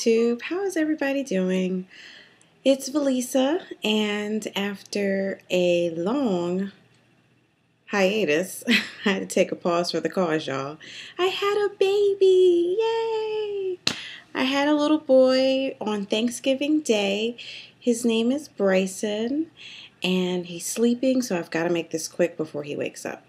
YouTube. How is everybody doing? It's Valisa, and after a long hiatus, I had to take a pause for the cause, y'all. I had a baby! Yay! I had a little boy on Thanksgiving Day. His name is Bryson, and he's sleeping, so I've got to make this quick before he wakes up.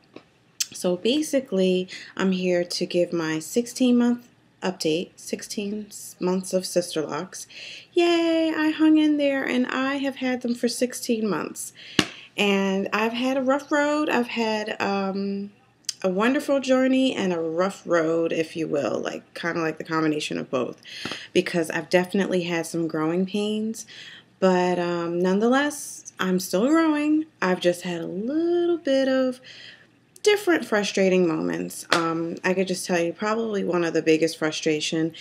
So basically, I'm here to give my 16-month update, 16 months of Sisterlocks. Yay, I hung in there and I have had them for 16 months. And I've had a rough road. I've had a wonderful journey and a rough road, if you will, like kind of like the combination of both, because I've definitely had some growing pains, but nonetheless, I'm still growing. I've just had a little bit of different frustrating moments. I could just tell you probably one of the biggest frustration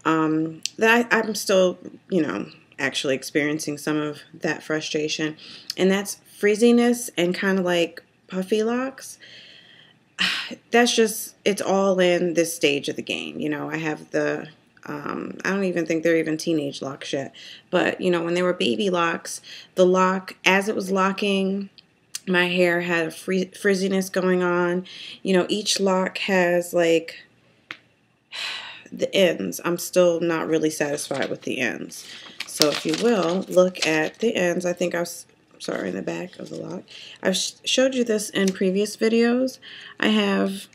that I'm still, actually experiencing some of that frustration, and that's frizziness and kind of like puffy locks. That's just, it's all in this stage of the game. I have the, I don't even think they're even teenage locks yet, but when they were baby locks, the lock, as it was locking, my hair had a frizziness going on. Each lock has like the ends. I'm still not really satisfied with the ends. So if you will, look at the ends. I think I was, sorry, in the back of the lock. I've showed you this in previous videos. I have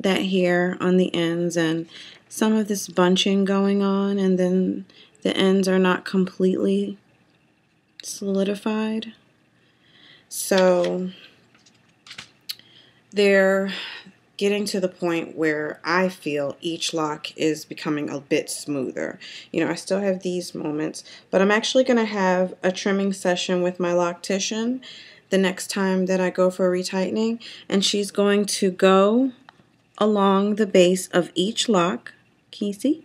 that here on the ends and some of this bunching going on, and then the ends are not completely solidified. So they're getting to the point where I feel each lock is becoming a bit smoother. I still have these moments, but I'm actually going to have a trimming session with my loctician the next time that I go for a retightening, and she's going to go along the base of each lock, can you see?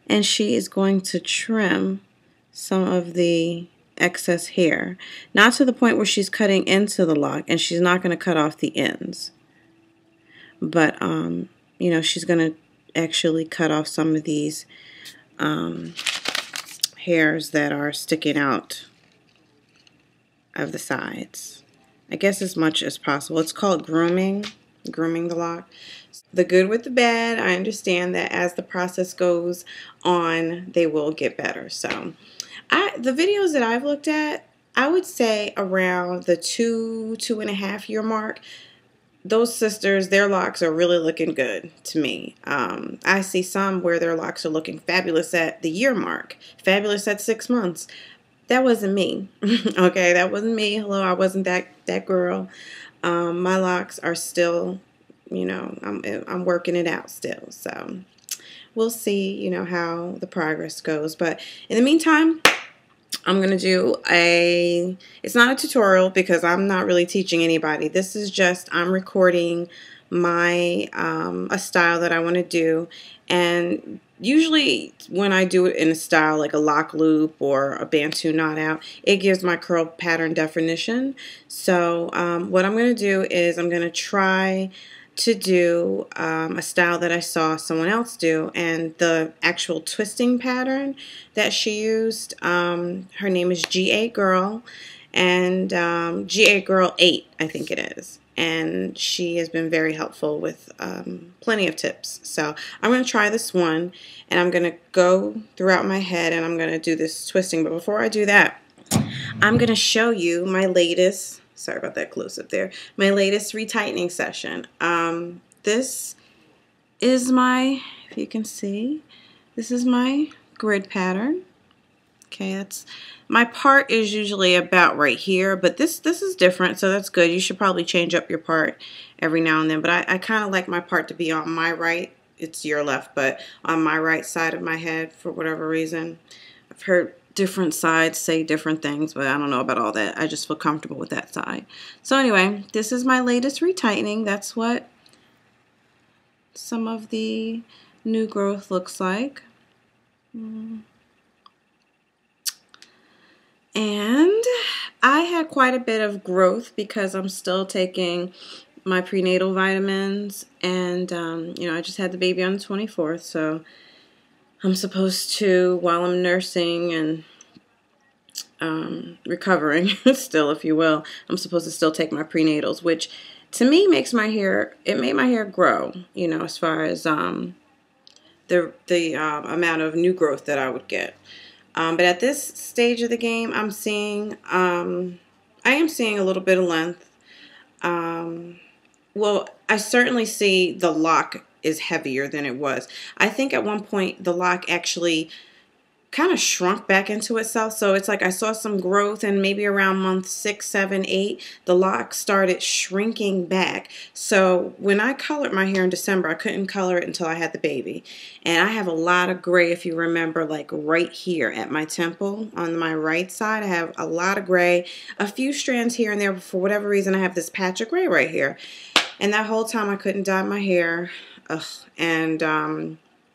And she is going to trim some of the excess hair, not to the point where she's cutting into the lock, and she's not going to cut off the ends, but she's going to actually cut off some of these hairs that are sticking out of the sides, I guess, as much as possible. It's called grooming the lock. The good with the bad, I understand that as the process goes on, they will get better. So the videos that I've looked at, I would say around the 2.5 year mark, those sisters, their locks are really looking good to me. I see some where their locks are looking fabulous at the year mark, fabulous at 6 months. That wasn't me. Okay, that wasn't me. Hello, I wasn't that girl. My locks are still, I'm working it out still. So we'll see, how the progress goes. But in the meantime, I'm going to do it's not a tutorial because I'm not really teaching anybody. This is just, I'm recording my, a style that I want to do. And usually when I do it in a style like a lock loop or a Bantu knot out, it gives my curl pattern definition. So what I'm going to do is I'm going to try to do a style that I saw someone else do, and the actual twisting pattern that she used, her name is GA Girl, and GA Girl 8, I think it is, and she has been very helpful with plenty of tips. So I'm going to try this one, and I'm going to go throughout my head, and I'm going to do this twisting. But before I do that, I'm going to show you my latest, sorry about that close up there, my latest retightening session. This is my, if you can see, this is my grid pattern. Okay, that's, my part is usually about right here, but this is different, so that's good. You should probably change up your part every now and then, but I kind of like my part to be on my right. It's your left, but on my right side of my head for whatever reason. I've heard different sides say different things, but I don't know about all that. I just feel comfortable with that side. So anyway, this is my latest retightening. That's what some of the new growth looks like. And I had quite a bit of growth because I'm still taking my prenatal vitamins, and I just had the baby on the 24th, so I'm supposed to, while I'm nursing and recovering still, if you will, I'm supposed to still take my prenatals, which to me makes my hair, it made my hair grow, you know, as far as the amount of new growth that I would get. But at this stage of the game, I'm seeing, I am seeing a little bit of length. Well, I certainly see the lock is heavier than it was. I think at one point the lock actually kind of shrunk back into itself. So it's like I saw some growth, and maybe around month 6, 7, 8, the lock started shrinking back. So when I colored my hair in December, I couldn't color it until I had the baby. And I have a lot of gray, if you remember, like right here at my temple on my right side. I have a lot of gray, a few strands here and there, but for whatever reason, I have this patch of gray right here. And that whole time I couldn't dye my hair. Ugh. And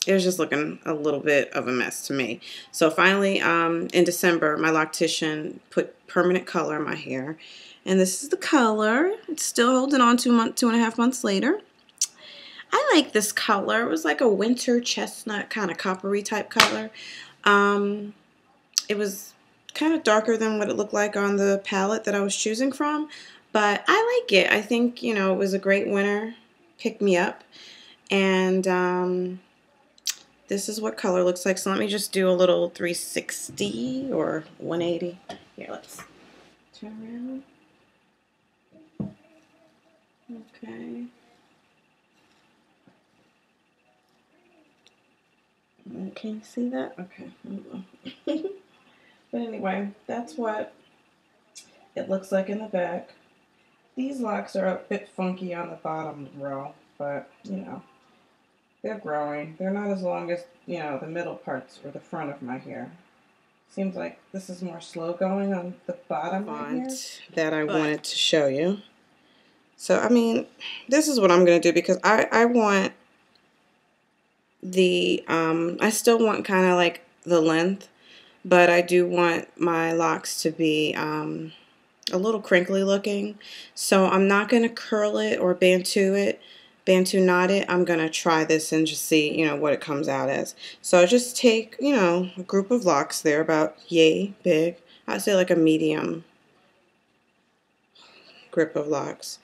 it was just looking a little bit of a mess to me. So finally, in December, my loctician put permanent color in my hair. And this is the color. It's still holding on 2.5 months later. I like this color. It was like a winter chestnut kind of coppery type color. It was kind of darker than what it looked like on the palette that I was choosing from. But I like it. I think, you know, it was a great winter pick me up. And this is what color looks like. So let me just do a little 360 or 180. Here, let's turn around. Okay. Can you see that? Okay. But anyway, that's what it looks like in the back. These locks are a bit funky on the bottom row, but, you know, they're growing. They're not as long as, you know, the middle parts or the front of my hair. Seems like this is more slow going on the bottom font that I wanted to show you. So, I mean, this is what I'm going to do because I want the, I still want kind of like the length, but I do want my locks to be a little crinkly looking. So I'm not going to curl it or Bantu knot it. I'm going to try this and just see, you know, what it comes out as. So I just take, you know, a group of locks there about yay big. I'd say like a medium grip of locks.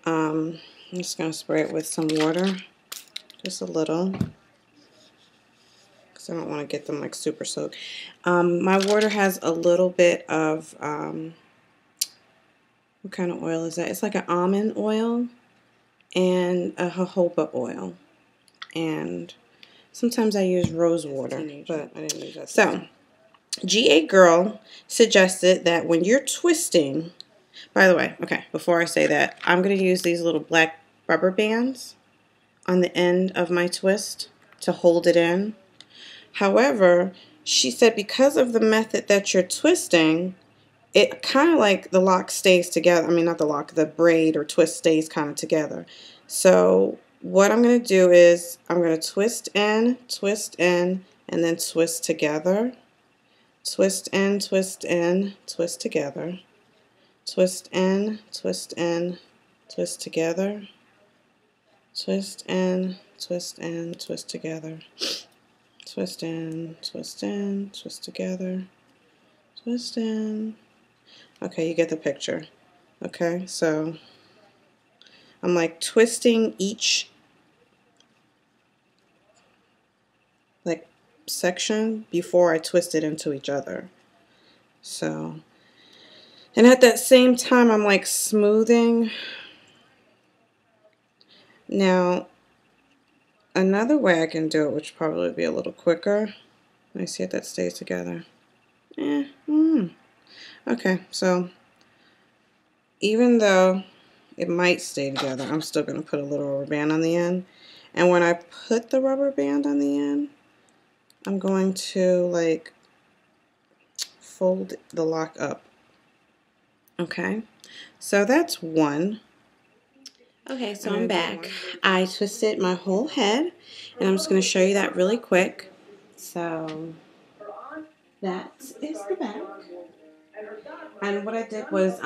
I'm just going to spray it with some water, just a little, because I don't want to get them like super soaked. My water has a little bit of, what kind of oil is that? It's like an almond oil and a jojoba oil. And sometimes I use rose water, but I didn't use that. So, GA Girl suggested that when you're twisting, by the way, okay, before I say that, I'm going to use these little black rubber bands on the end of my twist to hold it in. However, she said because of the method that you're twisting, it kind of like the lock stays together. I mean, not the lock, the braid or twist stays kind of together. So what I'm going to do is I'm going to twist in, and then twist together. Twist in, twist together. Twist in, twist together. Twist in, twist together. Twist in, twist together. Twist in. Okay, you get the picture. Okay, so I'm like twisting each like section before I twist it into each other. So, and at that same time I'm like smoothing. Now, another way I can do it, which probably would be a little quicker. Let me see if that stays together. Okay, so even though it might stay together, I'm still going to put a little rubber band on the end. And when I put the rubber band on the end, I'm going to like fold the lock up. Okay, so that's one. Okay, so I'm back. I twisted my whole head, and I'm just going to show you that really quick. So that is the back. And what I did was,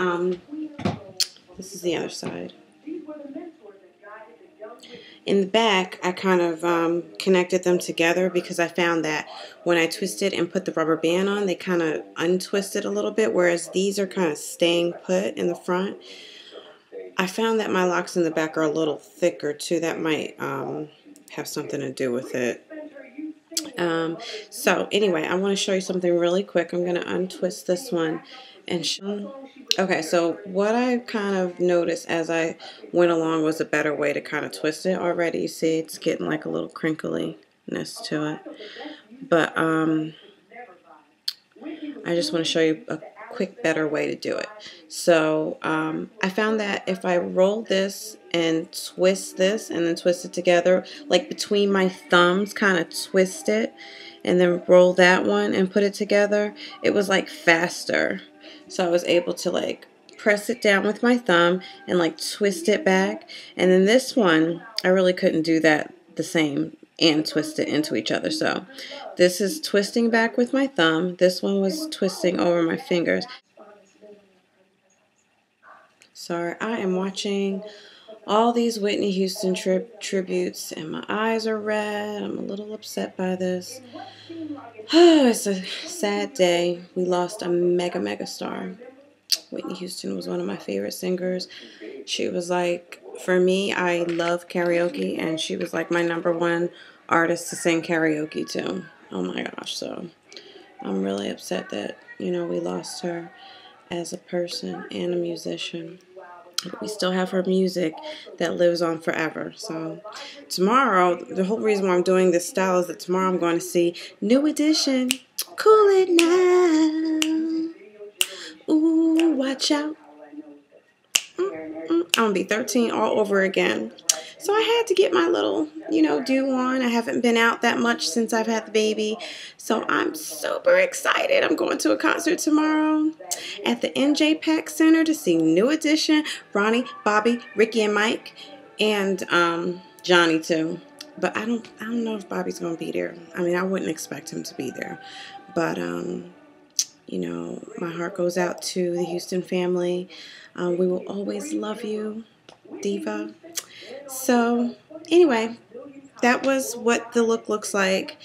this is the other side. In the back, I kind of connected them together because I found that when I twisted and put the rubber band on, they kind of untwisted a little bit, whereas these are kind of staying put in the front. I found that my locks in the back are a little thicker too. That might have something to do with it. So anyway, I want to show you something really quick. I'm going to untwist this one and show. Okay, so what I kind of noticed as I went along was a better way to kind of twist it already. You see it's getting like a little crinkliness to it. But I just want to show you a quick, better way to do it. So I found that if I roll this and twist this and then twist it together, like between my thumbs, kind of twist it and then roll that one and put it together, it was like faster. So I was able to like press it down with my thumb and like twist it back. And then this one, I really couldn't do that the same and twist it into each other. So this is twisting back with my thumb. This one was twisting over my fingers. Sorry, I am watching all these Whitney Houston tributes and my eyes are red. I'm a little upset by this. Oh, it's a sad day. We lost a mega star. Whitney Houston was one of my favorite singers. She was like, for me, I love karaoke, and she was like my #1 artist to sing karaoke to. Oh my gosh, so I'm really upset that, we lost her as a person and a musician. But we still have her music that lives on forever. So tomorrow, the whole reason why I'm doing this style is that tomorrow I'm going to see New Edition. Cool it now. Ooh, watch out. I'm going to be 13 all over again. So I had to get my little, do on. I haven't been out that much since I've had the baby. So I'm super excited. I'm going to a concert tomorrow at the NJ Center to see New Edition, Ronnie, Bobby, Ricky, and Mike, and Johnny too. But I don't know if Bobby's going to be there. I mean, I wouldn't expect him to be there. But my heart goes out to the Houston family. We will always love you, Diva. So, anyway, that was what the look looks like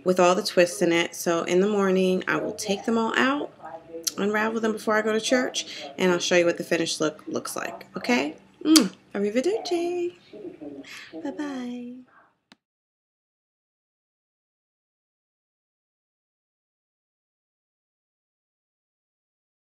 with all the twists in it. So, in the morning, I will take them all out, unravel them before I go to church, and I'll show you what the finished look looks like. Okay? Arrivederci. Bye-bye.